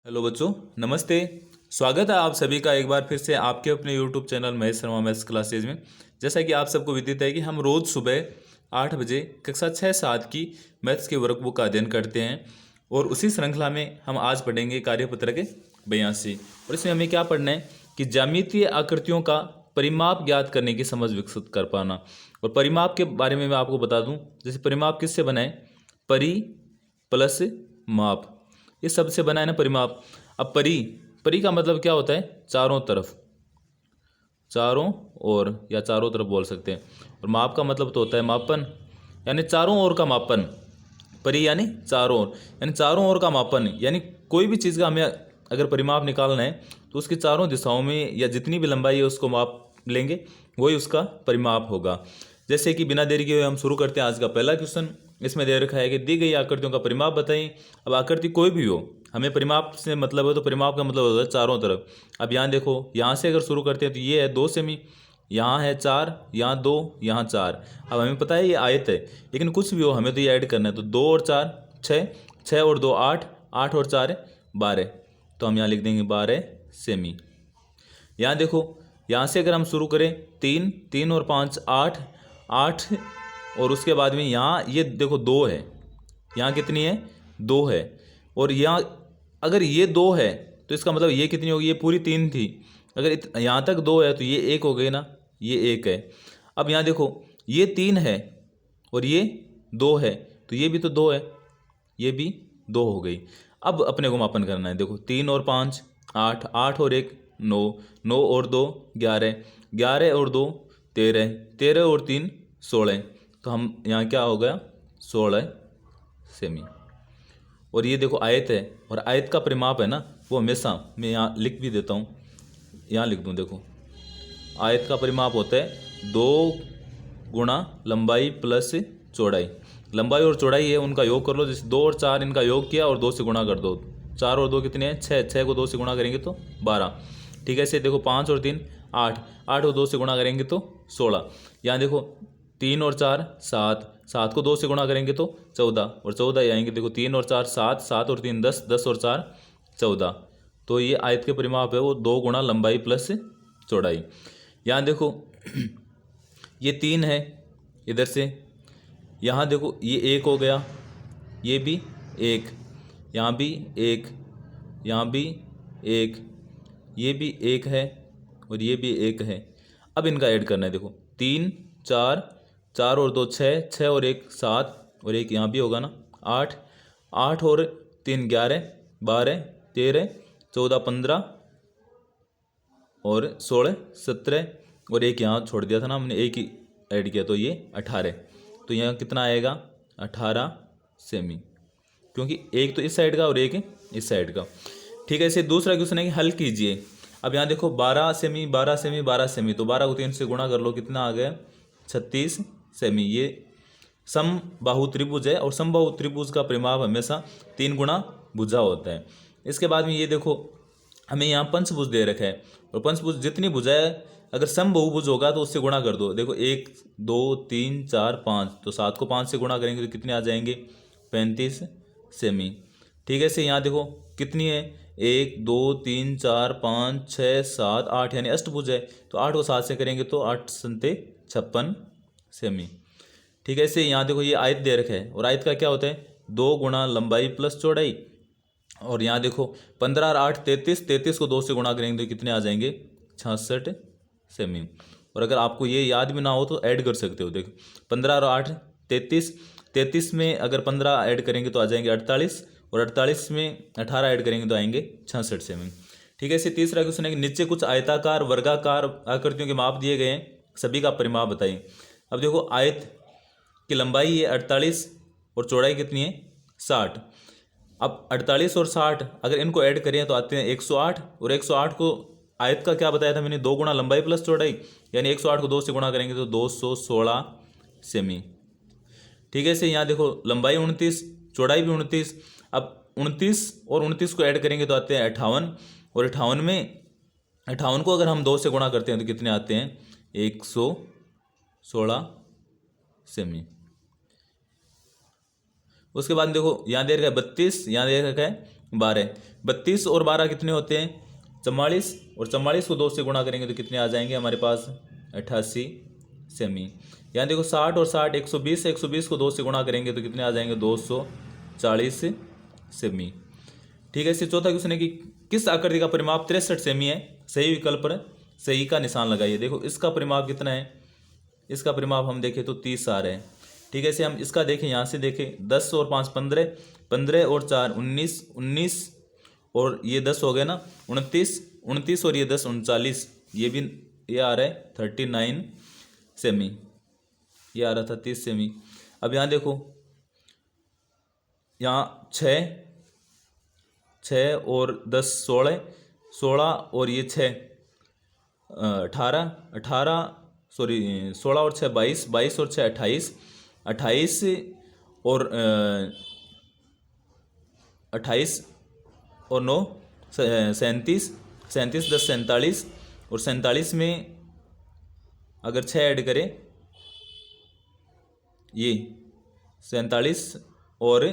Hello बच्चों, नमस्ते। स्वागत है आप सभी का एक बार फिर से आपके अपने YouTube channel Mahesh Sharma maths classes में। जैसा कि आप सबको विदित है कि हम रोज़ सुबह 8 बजे कक्षा 6-7 की मैथ्स के वर्कबुक का अध्ययन करते हैं और उसी श्रृंखला में हम आज पढ़ेंगे कार्यपत्रक 82। और इसमें हमें क्या पढ़ना है कि ज्यामितीय आकृतियों का परिमाप ज्ञात करने की समझ विकसित कर पाना। और परिमाप के बारे में मैं आपको बता दूँ, जैसे परिमाप किससे बना है? परि प्लस माप, ये सबसे बना है ना परिमाप। अब परि परि का मतलब क्या होता है? चारों तरफ, चारों ओर या चारों तरफ बोल सकते हैं। और माप का मतलब तो होता है मापन, यानी चारों ओर का मापन। परि यानी चारों ओर, यानी चारों ओर का मापन। यानी कोई भी चीज़ का हमें अगर परिमाप निकालना है तो उसकी चारों दिशाओं में या जितनी भी लंबाई है उसको माप लेंगे, वही उसका परिमाप होगा। जैसे कि बिना देरी के हुए हम शुरू करते हैं आज का पहला क्वेश्चन। इसमें दे रखा है कि दी गई आकृतियों का परिमाप बताइए। अब आकृति कोई भी हो, हमें परिमाप से मतलब है तो परिमाप का मतलब होता है चारों तरफ। अब यहाँ देखो, यहाँ से अगर शुरू करते हैं तो ये है 2 सेमी, यहाँ है 4, यहाँ 2, यहाँ 4। अब हमें पता है ये आयत है, लेकिन कुछ भी हो हमें तो ये ऐड करना है। तो 2 और 4 6, 6 और 2 8, 8 और 4 12। तो हम यहाँ लिख देंगे 12 सेमी। यहाँ देखो, यहाँ से अगर हम शुरू करें 3, 3 और 5 8, 8 और उसके बाद में यहाँ ये देखो 2 है, यहाँ कितनी है? 2 है। और यहाँ अगर ये 2 है तो इसका मतलब ये कितनी होगी? ये पूरी 3 थी। अगर यहाँ तक 2 है तो ये 1 हो गई ना, ये 1 है। अब यहाँ देखो, ये 3 है और ये 2 है, तो ये भी तो 2 है, ये भी 2 हो गई। अब अपने को मापन करना है। देखो 3 और 5 8, 8 और 1 9, 9 और 2 11, 11 और 2 13, 13 और 3 16। तो हम यहाँ क्या हो गया? 16 सेमी। और ये देखो आयत है, और आयत का परिमाप है ना वो हमेशा, मैं यहाँ लिख भी देता हूँ, यहाँ लिख दूँ। देखो आयत का परिमाप होता है 2 गुणा लंबाई प्लस चौड़ाई। लंबाई और चौड़ाई है उनका योग कर लो। जैसे 2 और 4 इनका योग किया और 2 से गुणा कर दो। 4 और 2 कितने हैं? 6, 6 को 2 से गुणा करेंगे तो 12। ठीक है, ऐसे देखो 5 और 3 8, 8 और 2 से गुणा करेंगे तो 16। यहाँ देखो 3 और 4 7, 7 को 2 से गुणा करेंगे तो 14, और 14 आएंगे। देखो 3 और 4 7, 7 और 3 10, 10 और 4 14। तो ये आयत के परिमाप है वो 2 गुणा लंबाई प्लस चौड़ाई। यहाँ देखो ये 3 है इधर से, यहाँ देखो ये 1 हो गया, ये भी 1, यहाँ भी 1, यहाँ भी 1, ये भी 1 है और ये भी 1 है। अब इनका ऐड करना है। देखो 3 4, 4 और 2 6, 6 और 1 7, और 1 यहाँ भी होगा ना 8, 8 और 3 11, 12 13 14 15 और 16 17, और 1 यहाँ छोड़ दिया था ना हमने, 1 ही ऐड किया तो ये 18। तो यहाँ कितना आएगा? 18 सेमी, क्योंकि एक तो इस साइड का और एक इस साइड का। ठीक है, इसे दूसरा क्वेश्चन है कि हल कीजिए। अब यहाँ देखो 12 सेमी 12 सेमी 12 सेमी, तो 12 को 3 से गुणा कर लो, कितना आ गया? 36 सेमी। ये समबाहु त्रिभुज है, और समबाहु त्रिभुज का परिमाप हमेशा 3 गुणा भुजा होता है। इसके बाद में ये देखो हमें यहाँ पंचभुज दे रखा है, और पंचभुज जितनी भुजाएं अगर समबाहुभुज होगा तो उससे गुणा कर दो। देखो 1 2 3 4 5, तो 7 को 5 से गुणा करेंगे तो कितने आ जाएंगे? 35 सेमी। ठीक है, से यहाँ देखो कितनी है? 1 2 3 4 5 6 7 8, यानी अष्टभुज है। तो 8 को 7 से करेंगे तो 8 संते 56 सेमी। ठीक है, इससे यहाँ देखो ये आयत दे रखा है, और आयत का क्या होता है? 2 गुणा लंबाई प्लस चौड़ाई। और यहाँ देखो 15 और 8 33, 33 को 2 से गुणा करेंगे तो कितने आ जाएंगे? 66 सेमी। और अगर आपको ये याद भी ना हो तो ऐड कर सकते हो। देखो 15 और 8 33, 33 में अगर 15 ऐड करेंगे तो आ जाएंगे 48, और 48 में 18 ऐड करेंगे तो आएंगे 66 सेमी। ठीक है, इसे तीसरा क्वेश्चन है कि नीचे कुछ आयताकार वर्गाकार आकृतियों के माप दिए गए हैं, सभी का परिमाप बताइए। अब देखो आयत की लंबाई है 48 और चौड़ाई कितनी है? 60। अब 48 और 60 अगर इनको ऐड करें तो आते हैं 108, और 108 को आयत का क्या बताया था मैंने? 2 गुणा लंबाई प्लस चौड़ाई, यानी 108 को 2 से गुणा करेंगे तो 216 सेमी। ठीक है, इसे यहाँ देखो लंबाई 29, चौड़ाई भी 29। अब 29 और 29 को ऐड करेंगे तो आते हैं 58, और 58 में 58 को अगर हम 2 से गुणा करते हैं तो कितने आते हैं? 116 सेमी। उसके बाद देखो यहाँ दे रखा है 32, यहाँ दे रखा है 12। 32 और 12 कितने होते हैं? 44, और 44 को 2 से गुणा करेंगे तो कितने आ जाएंगे हमारे पास? 88 सेमी। यहाँ देखो 60 और 60 120, 120 को 2 से गुणा करेंगे तो कितने आ जाएंगे? 240 सेमी। ठीक है। इससे चौथा क्वेश्चन है कि किस आकृति का परिमाप 63 सेमी है? सही विकल्प पर सही का निशान लगाइए। देखो इसका परिमाप कितना है? इसका परिमाप हम देखें तो 30 आ रहा है। ठीक है। इसे हम इसका देखें, यहाँ से देखें 10 और 5 15, 15 और 4 19, 19 और ये 10 हो गए ना 29, 29 और ये 10 39, ये भी ये आ रहा है 39 सेमी, ये आ रहा था 30 सेमी। अब यहाँ देखो, यहाँ 6 और 10 16, 16 और ये 6 18, 18 सॉरी 16 और 6 22, 22 और 6 28, 28 और 28 और 9 37, 37 10 47, और 47 में अगर 6 ऐड करें, ये 47 और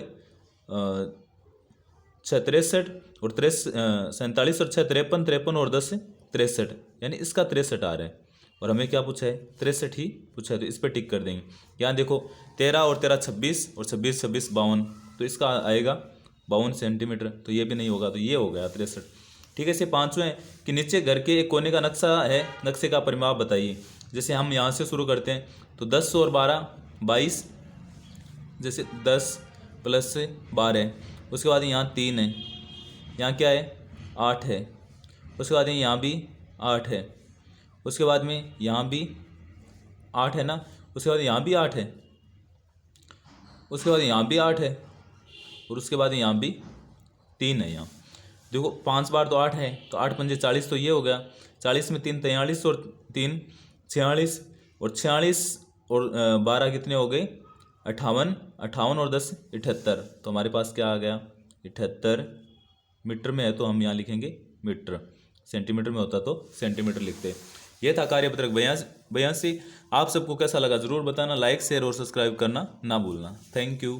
6 63 और 47 और 6 53, 53 और 10 63, यानी इसका 63 आ रहा है। और हमें क्या पूछा है? 63 ही पूछा है, तो इस पर टिक कर देंगे। यहाँ देखो 13 और 13 26, और 26 26 52, तो इसका आएगा 52 सेंटीमीटर, तो ये भी नहीं होगा, तो ये हो गया 63। ठीक है। इसे पाँचवें कि नीचे घर के एक कोने का नक्शा है, नक्शे का परिमाप बताइए। जैसे हम यहाँ से शुरू करते हैं तो 10 और 12 22, जैसे 10 प्लस 12, उसके बाद यहाँ 3 है, यहाँ क्या है? 8 है, उसके बाद यहाँ भी 8 है, उसके बाद में यहाँ भी 8 है ना, उसके बाद यहाँ भी 8 है, उसके बाद यहाँ भी 8 है, और उसके बाद यहाँ भी 3 है। यहाँ देखो 5 बार तो 8 है, तो 8 पंजे 40, तो ये हो गया 40 में 3 43 और 3 46, और 46 और 12 कितने हो गए? 58, 58 और 10 78, तो हमारे पास क्या आ गया? 78 मीटर में है तो हम यहाँ लिखेंगे मीटर, सेंटीमीटर में होता तो सेंटीमीटर लिखते। यह था कार्यपत्रक 82। आप सबको कैसा लगा ज़रूर बताना, लाइक शेयर और सब्सक्राइब करना ना भूलना। Thank you.